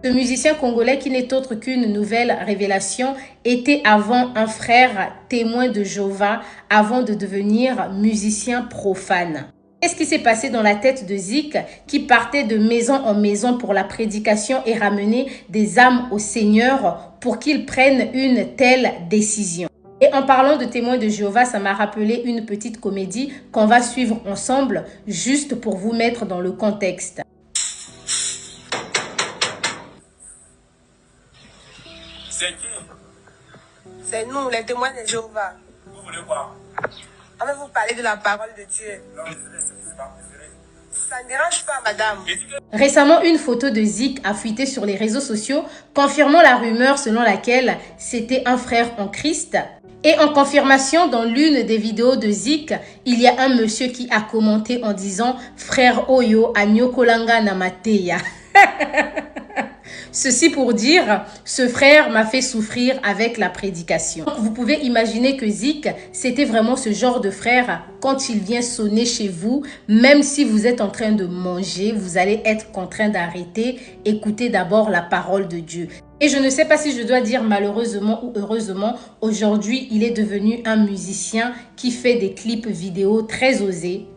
Ce musicien congolais, qui n'est autre qu'une nouvelle révélation, était avant un frère témoin de Jéhovah avant de devenir musicien profane. Qu'est-ce qui s'est passé dans la tête de Zik, qui partait de maison en maison pour la prédication et ramener des âmes au Seigneur pour qu'il prenne une telle décision? Et en parlant de témoins de Jéhovah, ça m'a rappelé une petite comédie qu'on va suivre ensemble, juste pour vous mettre dans le contexte. C'est qui? C'est nous, les témoins de Jéhovah. Vous voulez quoi? On va vous parler de la parole de Dieu. Non, c'est pas préféré. Ça ne dérange pas, madame. Récemment, une photo de Zik a fuité sur les réseaux sociaux, confirmant la rumeur selon laquelle c'était un frère en Christ. Et en confirmation, dans l'une des vidéos de Zik, il y a un monsieur qui a commenté en disant « Frère Oyo Anyokolanga Namateya ». Ceci pour dire, ce frère m'a fait souffrir avec la prédication. Donc, vous pouvez imaginer que Zik, c'était vraiment ce genre de frère, quand il vient sonner chez vous, même si vous êtes en train de manger, vous allez être contraint d'arrêter, écoutez d'abord la parole de Dieu. Et je ne sais pas si je dois dire malheureusement ou heureusement, aujourd'hui, il est devenu un musicien qui fait des clips vidéo très osés.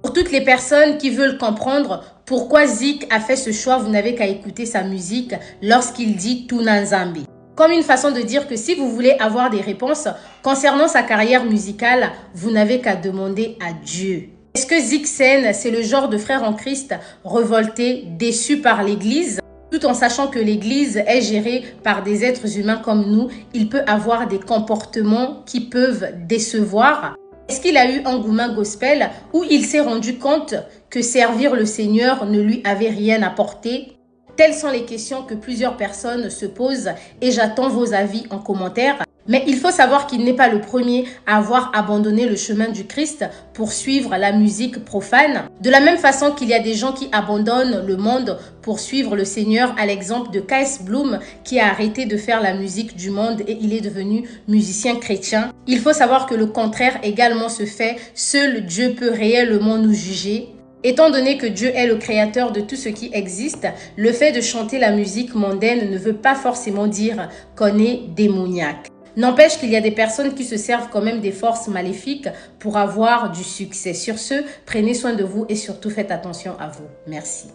Pour toutes les personnes qui veulent comprendre pourquoi Zik a fait ce choix, vous n'avez qu'à écouter sa musique lorsqu'il dit Tunanzambi. Comme une façon de dire que si vous voulez avoir des réponses concernant sa carrière musicale, vous n'avez qu'à demander à Dieu. Est-ce que Zik Sen, c'est le genre de frère en Christ révolté, déçu par l'Église? Tout en sachant que l'Église est gérée par des êtres humains comme nous, il peut avoir des comportements qui peuvent décevoir. Est-ce qu'il a eu un gourmand gospel où il s'est rendu compte que servir le Seigneur ne lui avait rien apporté? Telles sont les questions que plusieurs personnes se posent et j'attends vos avis en commentaire. Mais il faut savoir qu'il n'est pas le premier à avoir abandonné le chemin du Christ pour suivre la musique profane. De la même façon qu'il y a des gens qui abandonnent le monde pour suivre le Seigneur, à l'exemple de K.S. Bloom qui a arrêté de faire la musique du monde et il est devenu musicien chrétien. Il faut savoir que le contraire également se fait. Seul Dieu peut réellement nous juger. Étant donné que Dieu est le créateur de tout ce qui existe, le fait de chanter la musique mondaine ne veut pas forcément dire qu'on est démoniaque. N'empêche qu'il y a des personnes qui se servent quand même des forces maléfiques pour avoir du succès. Sur ce, prenez soin de vous et surtout faites attention à vous. Merci.